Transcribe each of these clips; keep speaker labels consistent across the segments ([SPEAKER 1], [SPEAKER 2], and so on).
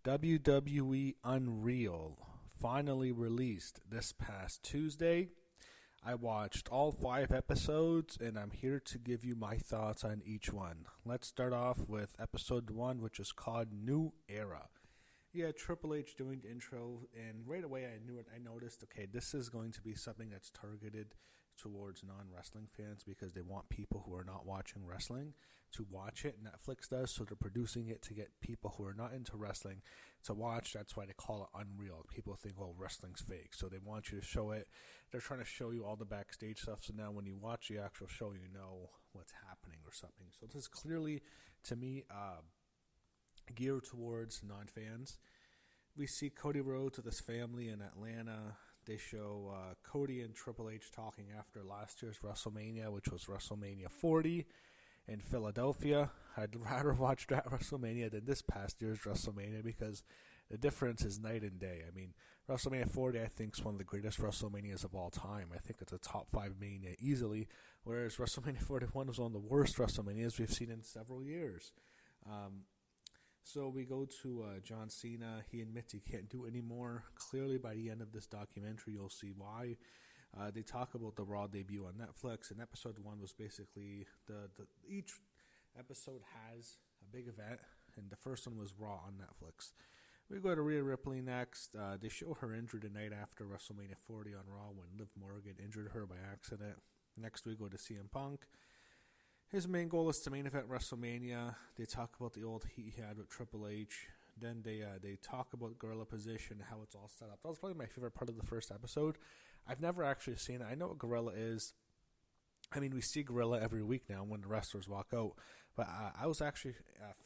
[SPEAKER 1] WWE Unreal finally released this past Tuesday. I watched all 5 episodes and I'm here to give you my thoughts on each one. Let's start off with episode 1, which is called New Era. Yeah, Triple H doing the intro, and right away I noticed, okay, this is going to be something that's targeted towards non-wrestling fans because they want people who are not watching wrestling to watch it. Netflix does, so they're producing it to get people who are not into wrestling to watch. That's why they call it Unreal. People think, oh, wrestling's fake, so they want you to show it. They're trying to show you all the backstage stuff, so now when you watch the actual show, you know what's happening or something. So this is clearly, to me, geared towards non-fans. We see Cody Rhodes with his family in Atlanta. They show Cody and Triple H talking after last year's WrestleMania, which was WrestleMania 40 in Philadelphia. I'd rather watch that WrestleMania than this past year's WrestleMania because the difference is night and day. I mean, WrestleMania 40, I think, is one of the greatest WrestleManias of all time. I think it's a top 5 Mania easily, whereas WrestleMania 41 was one of the worst WrestleManias we've seen in several years. So we go to John Cena. He admits he can't do it anymore. Clearly, by the end of this documentary, you'll see why. They talk about the Raw debut on Netflix, and episode 1 was basically each episode has a big event, and the first one was Raw on Netflix. We go to Rhea Ripley next. They show her injured the night after WrestleMania 40 on Raw when Liv Morgan injured her by accident. Next, we go to CM Punk. His main goal is to main event WrestleMania. They talk about the old heat he had with Triple H. Then they talk about Gorilla Position, how it's all set up. That was probably my favorite part of the first episode. I've never actually seen it. I know what Gorilla is. I mean, we see Gorilla every week now when the wrestlers walk out. But I was actually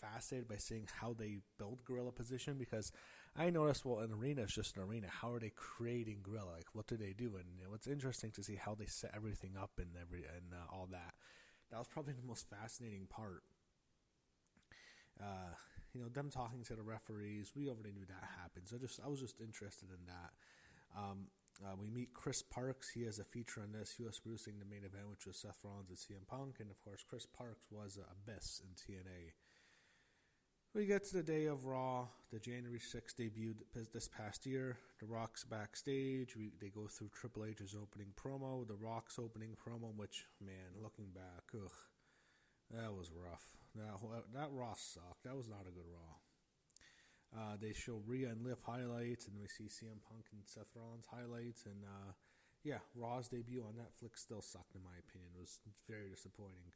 [SPEAKER 1] fascinated by seeing how they build Gorilla Position because I noticed, well, an arena is just an arena. How are they creating Gorilla? Like, what do they do? And it's interesting to see how they set everything up and all that. That was probably the most fascinating part. Them talking to the referees, we already knew that happened. So I was just interested in that. We meet Chris Parks. He has a feature on this. He was producing the main event, which was Seth Rollins and CM Punk. And, of course, Chris Parks was Abyss in TNA. We get to the day of Raw. The January 6th debuted this past year. The Rock's backstage. They go through Triple H's opening promo, The Rock's opening promo, which, man, looking back, that was rough. That Raw sucked. That was not a good Raw. They show Rhea and Liv highlights, and we see CM Punk and Seth Rollins highlights. And, Raw's debut on Netflix still sucked, in my opinion. It was very disappointing.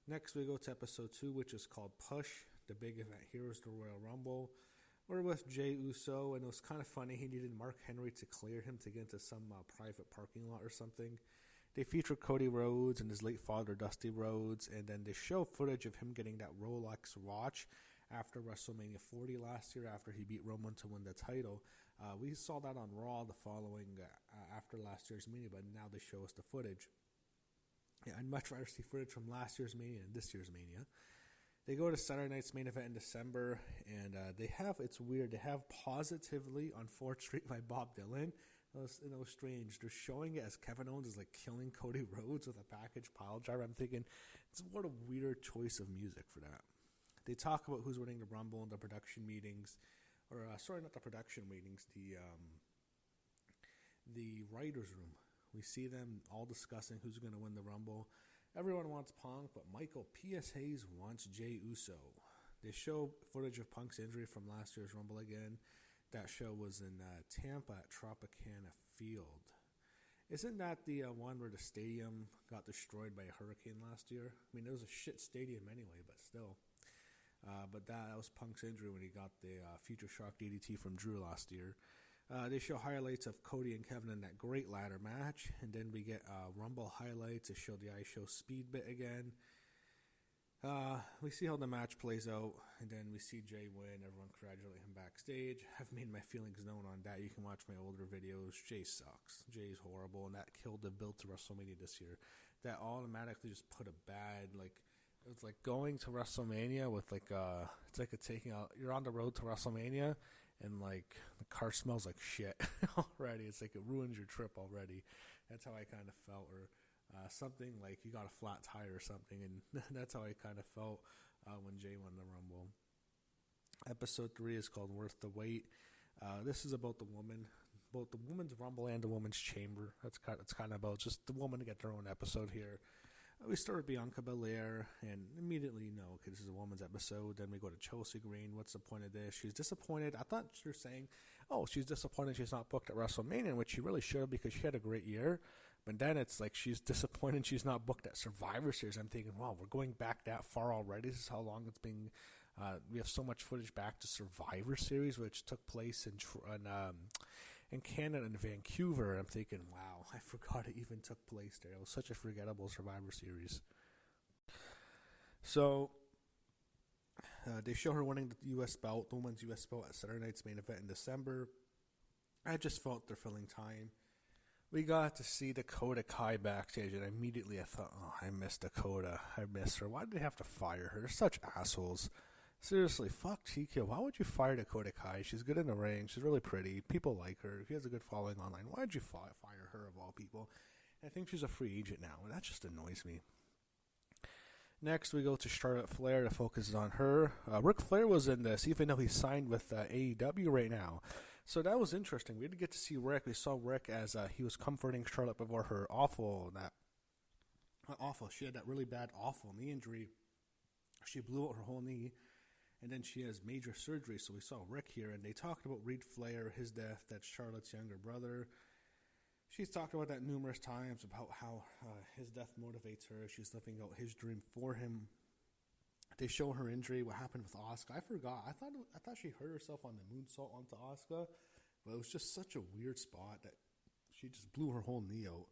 [SPEAKER 1] Next, we go to episode 2, which is called Push. The big event here is the Royal Rumble. We're with Jey Uso, and it was kind of funny. He needed Mark Henry to clear him to get into some private parking lot or something. They feature Cody Rhodes and his late father, Dusty Rhodes, and then they show footage of him getting that Rolex watch after WrestleMania 40 last year, after he beat Roman to win the title. We saw that on Raw the following, after last year's Mania, but now they show us the footage. Yeah, I'd much rather see footage from last year's Mania than this year's Mania. They go to Saturday night's main event in December, and it's weird, they have Positively on 4th Street by Bob Dylan. It was strange. They're showing it as Kevin Owens is like killing Cody Rhodes with a package pile driver. I'm thinking, what a weird choice of music for that. They talk about who's winning the Rumble in the production meetings, not the production meetings, the writers' room. We see them all discussing who's going to win the Rumble. Everyone wants Punk, but Michael P.S. Hayes wants Jey Uso. They show footage of Punk's injury from last year's Rumble again. That show was in Tampa at Tropicana Field. Isn't that the one where the stadium got destroyed by a hurricane last year? I mean, it was a shit stadium anyway, but still. But that was Punk's injury when he got the Future Shock DDT from Drew last year. They show highlights of Cody and Kevin in that great ladder match. And then we get Rumble highlights. They show the iShow speed bit again. We see how the match plays out. And then we see Jey win. Everyone congratulate him backstage. I've made my feelings known on that. You can watch my older videos. Jey sucks. Jey's horrible. And that killed the build to WrestleMania this year. That automatically just put a bad, it's like going to WrestleMania with it's like taking out, you're on the road to WrestleMania and the car smells like shit already. It's like it ruins your trip already. That's how I kind of felt. Or something like you got a flat tire or something, and that's how I kind of felt when Jey won the Rumble. Episode 3 is called Worth the Wait. This is about both the women's rumble and the women's chamber. It's kind of about just the women get their own episode here. We start with Bianca Belair, and immediately okay, this is a woman's episode. Then we go to Chelsea Green. What's the point of this? She's disappointed. I thought you were saying, she's disappointed she's not booked at WrestleMania, which she really should have because she had a great year. But then it's like she's disappointed she's not booked at Survivor Series. I'm thinking, wow, we're going back that far already. This is how long it's been. We have so much footage back to Survivor Series, which took place in Canada and Vancouver. I'm thinking, wow, I forgot it even took place there. It was such a forgettable Survivor Series. So they show her winning the U.S. belt, the women's U.S. belt at Saturday night's main event in December. I just felt they're filling time. We got to see Dakota Kai backstage, and immediately I thought, I miss Dakota. I miss her. Why did they have to fire her? They're such assholes. Seriously, fuck TK. Why would you fire Dakota Kai? She's good in the ring. She's really pretty. People like her. She has a good following online. Why did you fire her of all people? And I think she's a free agent now, and that just annoys me. Next, we go to Charlotte Flair. The focus is on her. Ric Flair was in this, even though he's signed with AEW right now. So that was interesting. We didn't get to see Rick. We saw Rick as he was comforting Charlotte before her awful. She had that really bad, awful knee injury. She blew out her whole knee, and then she has major surgery. So we saw Rick here, and they talked about Reed Flair, his death. That's Charlotte's younger brother. She's talked about that numerous times about how his death motivates her. She's living out his dream for him. They show her injury, what happened with Asuka. I forgot. I thought she hurt herself on the moonsault onto Asuka, but it was just such a weird spot that she just blew her whole knee out.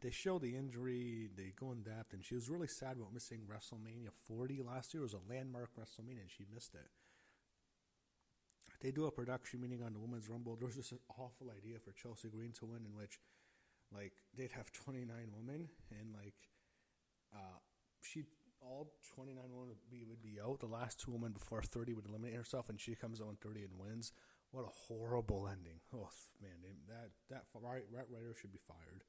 [SPEAKER 1] They show the injury, they go in depth, and she was really sad about missing WrestleMania 40 last year. It was a landmark WrestleMania, and she missed it. They do a production meeting on the Women's Rumble. There was just an awful idea for Chelsea Green to win, in which, they'd have 29 women, and, all 29 women would be out. The last 2 women before 30 would eliminate herself, and she comes out in 30 and wins. What a horrible ending. Oh, man, that writer should be fired.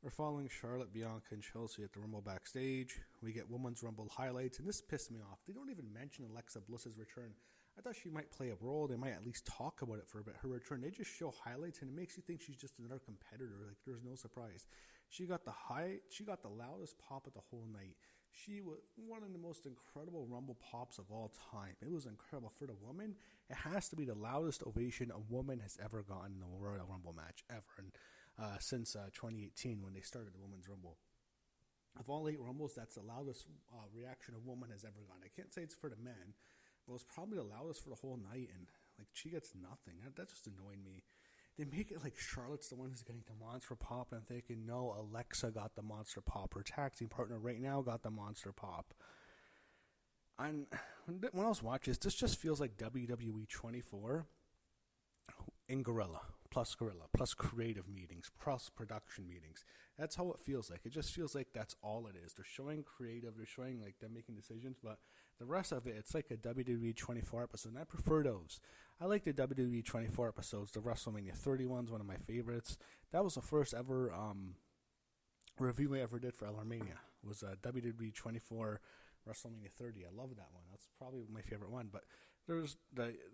[SPEAKER 1] We're following Charlotte, Bianca, and Chelsea at the Rumble backstage. We get Women's Rumble highlights, and this pissed me off. They don't even mention Alexa Bliss's return. I thought she might play a role. They might at least talk about it for a bit. Her return, they just show highlights, and it makes you think she's just another competitor. There's no surprise. She got the loudest pop of the whole night. She was one of the most incredible Rumble pops of all time. It was incredible. For the woman, it has to be the loudest ovation a woman has ever gotten in a Royal Rumble match, ever. And since 2018 when they started the Women's Rumble. Of all 8 Rumbles, that's the loudest reaction a woman has ever gotten. I can't say it's for the men, but it was probably the loudest for the whole night, and she gets nothing. That just annoyed me. They make it like Charlotte's the one who's getting the monster pop, and I'm thinking, no, Alexa got the monster pop. Her tag team partner right now got the monster pop. And when I was watching this just feels like WWE 24 in Gorilla, plus creative meetings, plus production meetings. That's how it feels like. It just feels like that's all it is. They're showing creative, they're showing them making decisions, but the rest of it, it's like a WWE 24 episode, and I prefer those. I like the WWE 24 episodes. The WrestleMania 30 one's one of my favorites. That was the first ever review I ever did for LRMania. It was WWE 24 WrestleMania 30. I love that one. That's probably my favorite one, but there's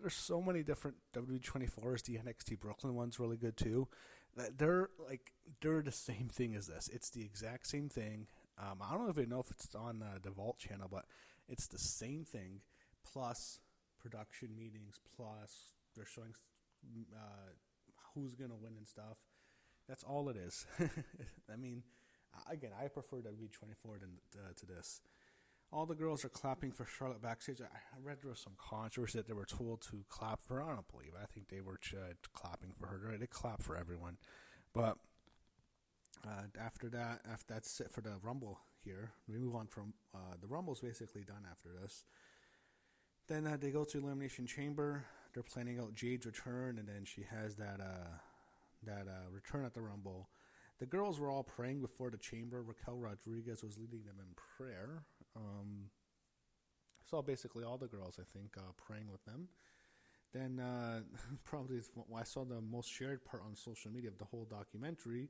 [SPEAKER 1] so many different WWE 24s. The NXT Brooklyn one's really good too. They're the same thing as this. It's the exact same thing. I don't even know if it's on the Vault channel, but it's the same thing. Plus production meetings. Plus they're showing who's gonna win and stuff. That's all it is. I mean, again, I prefer WWE 24 to this. All the girls are clapping for Charlotte backstage. I read there was some controversy that they were told to clap for her. I don't believe it. I think they were clapping for her. They clap for everyone. But after that's it for the Rumble here. We move on from the Rumble's basically done after this. Then they go to Elimination Chamber. They're planning out Jade's return, and then she has that return at the Rumble. The girls were all praying before the chamber. Raquel Rodriguez was leading them in prayer. Saw basically all the girls, I think, praying with them. Then probably I saw the most shared part on social media of the whole documentary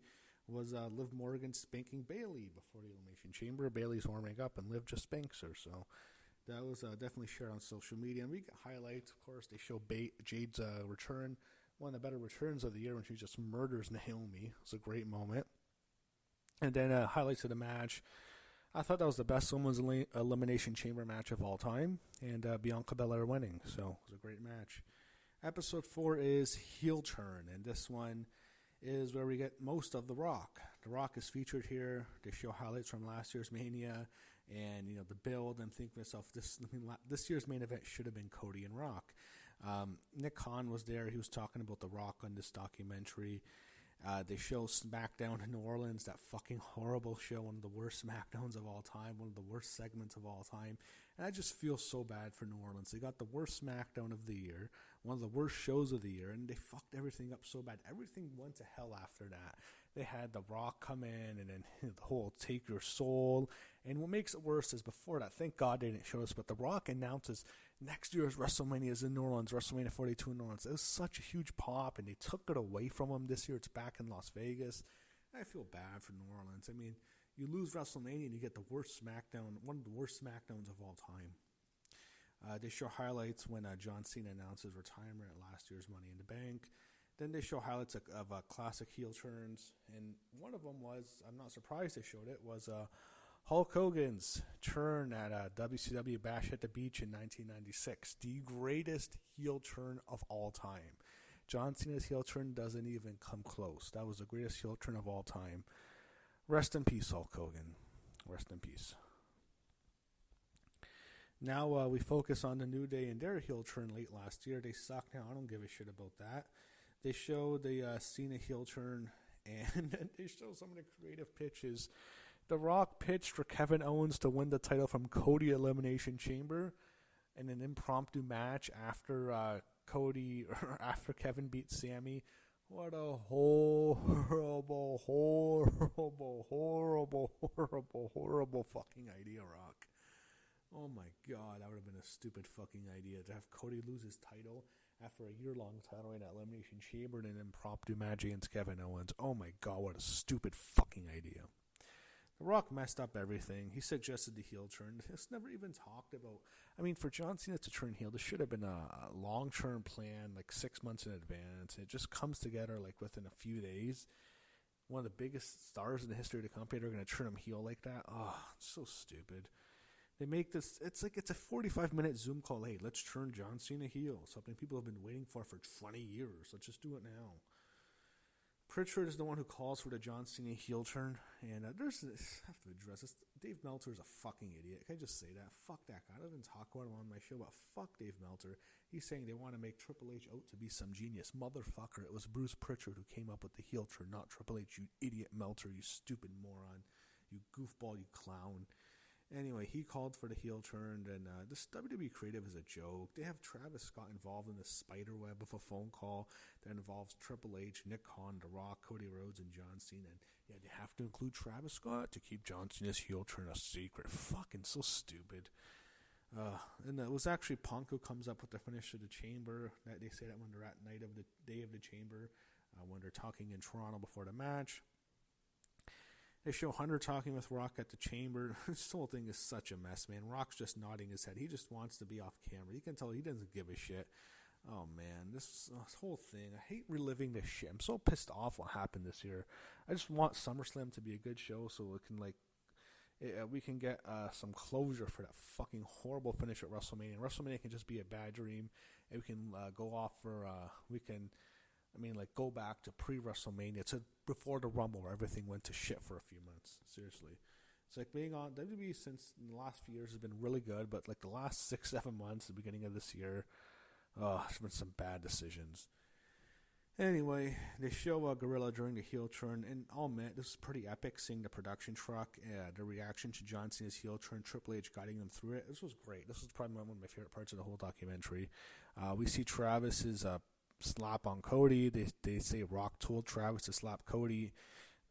[SPEAKER 1] was Liv Morgan spanking Bayley before the Elimination Chamber. Bayley's warming up, and Liv just spanks her. So That was definitely shared on social media. And we get highlights, of course. They show Jade's return, one of the better returns of the year when she just murders Naomi. It's a great moment. And then highlights of the match. I thought that was the best women's elimination chamber match of all time, and Bianca Belair winning. So it was a great match. Episode 4 is Heel Turn, and this one is where we get most of The Rock. The Rock is featured here. They show highlights from last year's Mania, and the build. I'm thinking to myself, this year's main event should have been Cody and Rock. Nick Khan was there. He was talking about The Rock on this documentary. They show SmackDown in New Orleans, that fucking horrible show, one of the worst SmackDowns of all time, one of the worst segments of all time. And I just feel so bad for New Orleans. They got the worst SmackDown of the year, one of the worst shows of the year, and they fucked everything up so bad. Everything went to hell after that. They had The Rock come in, and then the whole Take Your Soul. And what makes it worse is before that, thank God they didn't show us, but The Rock announces next year's WrestleMania is in New Orleans, WrestleMania 42 in New Orleans. It was such a huge pop, and they took it away from him this year. It's back in Las Vegas. I feel bad for New Orleans. I mean, you lose WrestleMania and you get the worst SmackDown, one of the worst SmackDowns of all time. They show highlights when John Cena announces retirement at last year's Money in the Bank. Then they show highlights of classic heel turns, and one of them was, I'm not surprised they showed it, was Hulk Hogan's turn at WCW Bash at the Beach in 1996. The greatest heel turn of all time. John Cena's heel turn doesn't even come close. That was the greatest heel turn of all time. Rest in peace, Hulk Hogan. Rest in peace. Now we focus on the New Day and their heel turn late last year. They suck now. I don't give a shit about that. They show the Cena heel turn, and they show some of the creative pitches. The Rock pitched for Kevin Owens to win the title from Cody Elimination Chamber in an impromptu match after after Kevin beat Sammy. What a horrible fucking idea, Rock. Oh my God, that would have been a stupid fucking idea to have Cody lose his title after a year-long title in Elimination Chamber in an impromptu match against Kevin Owens. Oh my God, what a stupid fucking idea. The Rock messed up everything. He suggested the heel turn. It's never even talked about. I mean, for John Cena to turn heel, this should have been a long-term plan, like 6 months in advance. It just comes together like within a few days. One of the biggest stars in the history of the company, they're going to turn him heel like that. Oh, it's so stupid. They make this, it's a 45-minute Zoom call. Hey, let's turn John Cena heel. Something people have been waiting for 20 years. Let's just do it now. Pritchard is the one who calls for the John Cena heel turn. And I have to address this. Dave Meltzer is a fucking idiot. Can I just say that? Fuck that guy. I don't even talk about him on my show, but fuck Dave Meltzer. He's saying they want to make Triple H out to be some genius. Motherfucker, it was Bruce Pritchard who came up with the heel turn, not Triple H, you idiot Meltzer, you stupid moron. You goofball, you clown. Anyway, he called for the heel turn, and this WWE creative is a joke. They have Travis Scott involved in this spider web of a phone call that involves Triple H, Nick Khan, The Rock, Cody Rhodes, and John Cena. And yeah, they have to include Travis Scott to keep John Cena's heel turn a secret. Fucking so stupid. And it was actually Punk who comes up with the finish of the Chamber. They say that when they're at night of the day of the Chamber, when they're talking in Toronto before the match. They show Hunter talking with Rock at the Chamber. This whole thing is such a mess, man. Rock's just nodding his head. He just wants to be off camera. You can tell he doesn't give a shit. Oh, man. This whole thing. I hate reliving this shit. I'm so pissed off what happened this year. I just want SummerSlam to be a good show so it can, we can get some closure for that fucking horrible finish at WrestleMania. And WrestleMania can just be a bad dream. And we can go off for, go back to pre-WrestleMania, to before the Rumble, where everything went to shit for a few months. Seriously. It's like being on WWE since the last few years has been really good, but like the last 6-7 months, the beginning of this year, there's been some bad decisions. Anyway, they show Gorilla during the heel turn, and I'll admit, this is pretty epic, seeing the production truck, the reaction to John Cena's heel turn, Triple H guiding them through it. This was great. This was probably one of my favorite parts of the whole documentary. We see Travis's slap on Cody. They say Rock told Travis to slap Cody.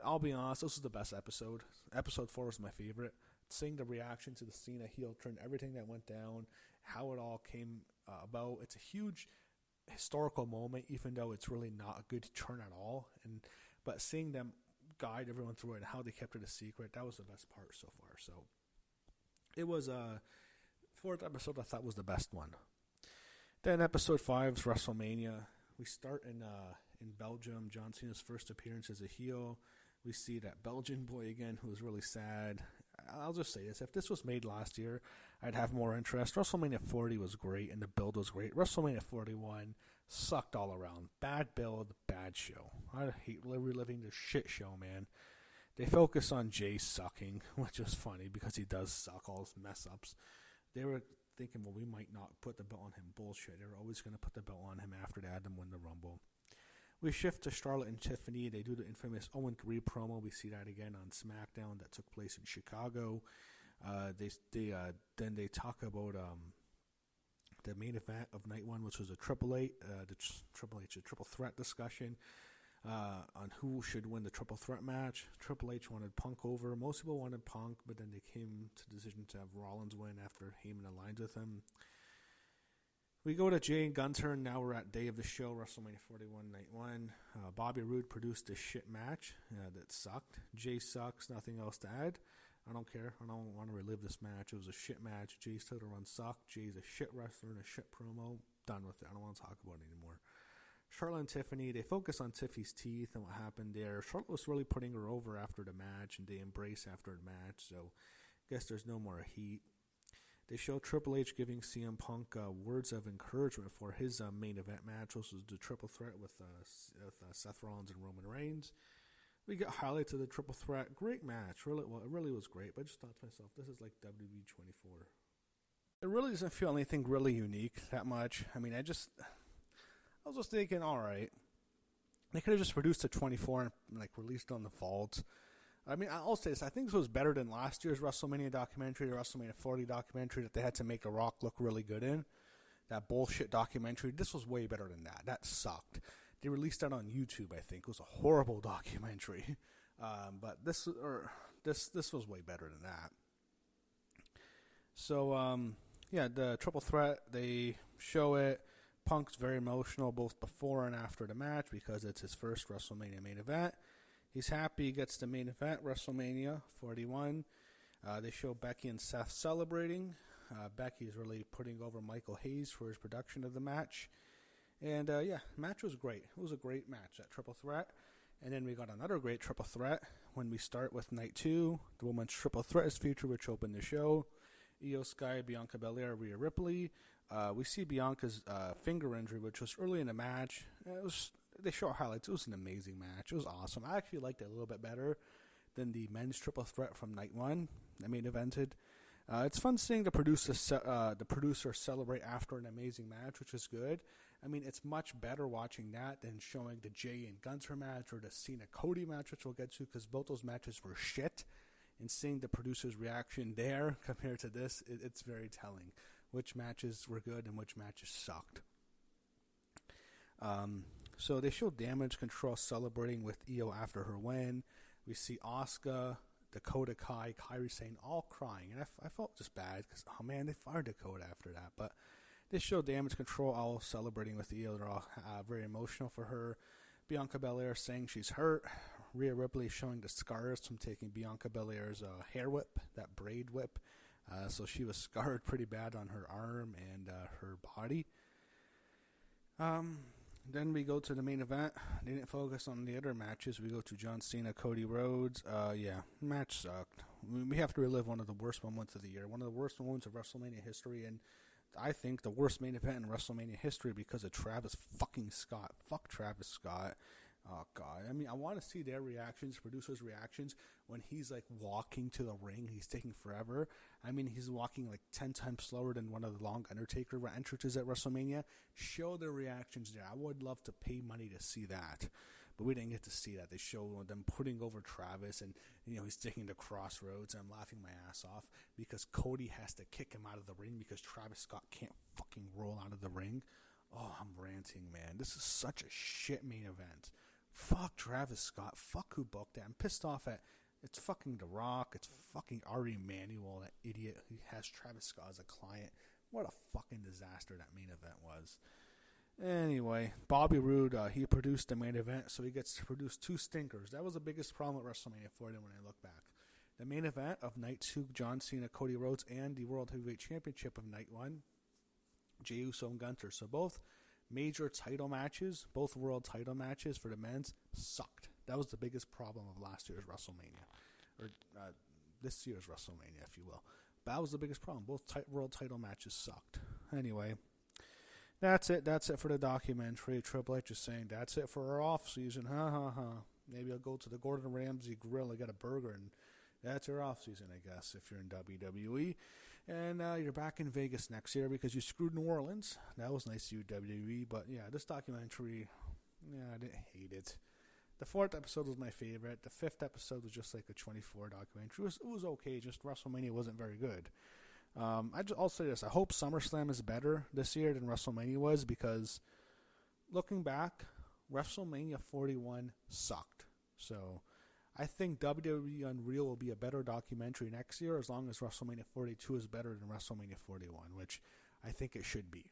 [SPEAKER 1] I'll be honest, this was the best episode. Episode 4 was my favorite. Seeing the reaction to the Cena heel turn, everything that went down, how it all came about. It's a huge historical moment, even though it's really not a good turn at all. But seeing them guide everyone through it and how they kept it a secret, that was the best part so far. So it was Fourth episode I thought was the best one. Then episode 5 is WrestleMania. We start in Belgium. John Cena's first appearance as a heel. We see that Belgian boy again, who was really sad. I'll just say this: if this was made last year, I'd have more interest. WrestleMania 40 was great, and the build was great. WrestleMania 41 sucked all around. Bad build, bad show. I hate reliving the shit show, man. They focus on Jay sucking, which is funny because he does suck, all his mess ups. They were thinking, well, we might not put the belt on him. Bullshit. They were always going to put the belt on him after they had him win the Rumble. We shift to Charlotte and Tiffany. They do the infamous 0-3 promo. We see that again on SmackDown that took place in Chicago. Then they talk about the main event of night one, which was a Triple H triple threat discussion on who should win the triple threat match. Triple H wanted Punk over. Most people wanted Punk, but then they came to the decision to have Rollins win after Heyman aligned with him. We go to Jay and Gunther, and now we're at day of the show, WrestleMania 41, Night 1. Bobby Roode produced a shit match that sucked. Jay sucks, nothing else to add. I don't care. I don't want to relive this match. It was a shit match. Jay's title run sucked. Jay's a shit wrestler and a shit promo. Done with it. I don't want to talk about it anymore. Charlotte and Tiffany, they focus on Tiffany's teeth and what happened there. Charlotte was really putting her over after the match, and they embrace after the match, so I guess there's no more heat. They show Triple H giving CM Punk words of encouragement for his main event match, which was the triple threat with Seth Rollins and Roman Reigns. We got highlights of the triple threat. Great match. It really was great, but I just thought to myself, this is like WWE 24. It really doesn't feel anything really unique that much. I mean, I was just thinking, all right, they could have just produced a 24 and like released on the vault. I mean, I'll say this: I think this was better than last year's WrestleMania documentary, the WrestleMania 40 documentary that they had to make The Rock look really good in. That bullshit documentary. This was way better than that. That sucked. They released that on YouTube. I think it was a horrible documentary, but this was way better than that. So the triple threat, they show it. Punk's very emotional both before and after the match because it's his first WrestleMania main event. He's happy he gets the main event, WrestleMania 41. They show Becky and Seth celebrating. Becky is really putting over Michael Hayes for his production of the match. And the match was great. It was a great match, that triple threat. And then we got another great triple threat when we start with night 2. The women's triple threat is featured, which opened the show. Io Sky, Bianca Belair, Rhea Ripley. We see Bianca's finger injury, which was early in the match. They show highlights. It was an amazing match. It was awesome. I actually liked it a little bit better than the men's triple threat from night 1 that main evented. It's fun seeing the producer celebrate after an amazing match, which is good. I mean, it's much better watching that than showing the Jay and Gunther match or the Cena Cody match, which we'll get to, because both those matches were shit. And seeing the producer's reaction there compared to this, it's very telling. Which matches were good and which matches sucked. So they show Damage Control celebrating with Io after her win. We see Asuka, Dakota Kai, Kairi Sane all crying. And I felt just bad because, oh man, they fired Dakota after that. But they show Damage Control all celebrating with Io. They're all very emotional for her. Bianca Belair saying she's hurt. Rhea Ripley showing the scars from taking Bianca Belair's hair whip, that braid whip. So she was scarred pretty bad on her arm and her body. Then we go to the main event. They didn't focus on the other matches. We go to John Cena, Cody Rhodes. Match sucked. We have to relive one of the worst moments of the year, one of the worst moments of WrestleMania history, and I think the worst main event in WrestleMania history because of Travis fucking Scott. Fuck Travis Scott. Oh, God. I mean, I want to see their reactions, producers' reactions, when he's, like, walking to the ring. He's taking forever. I mean, he's walking, like, 10 times slower than one of the long Undertaker entrances at WrestleMania. Show their reactions there. I would love to pay money to see that. But we didn't get to see that. They show them putting over Travis, and, he's taking the crossroads. And I'm laughing my ass off because Cody has to kick him out of the ring because Travis Scott can't fucking roll out of the ring. Oh, I'm ranting, man. This is such a shit main event. Fuck Travis Scott. Fuck who booked that. I'm pissed off at it's fucking The Rock. It's fucking LRMania, that idiot who has Travis Scott as a client. What a fucking disaster that main event was. Anyway, Bobby Roode, he produced the main event, so he gets to produce 2 stinkers. That was the biggest problem with WrestleMania 40 when I look back. The main event of Night 2, John Cena, Cody Rhodes, and the World Heavyweight Championship of Night 1, Jey Uso and Gunther. So both major title matches, both world title matches for the men's, sucked. That was the biggest problem of last year's WrestleMania. Or this year's WrestleMania, if you will. But that was the biggest problem. Both world title matches sucked. Anyway, that's it. That's it for the documentary. Triple H is saying, that's it for our off-season. Maybe I'll go to the Gordon Ramsay Grill and get a burger, and that's your off-season, I guess, if you're in WWE. And you're back in Vegas next year because you screwed New Orleans. That was nice of you, WWE. But, yeah, this documentary, I didn't hate it. The 4th episode was my favorite. The 5th episode was just like a 24 documentary. It was okay. Just WrestleMania wasn't very good. I'll say this. I hope SummerSlam is better this year than WrestleMania was, because looking back, WrestleMania 41 sucked. So I think WWE Unreal will be a better documentary next year as long as WrestleMania 42 is better than WrestleMania 41, which I think it should be.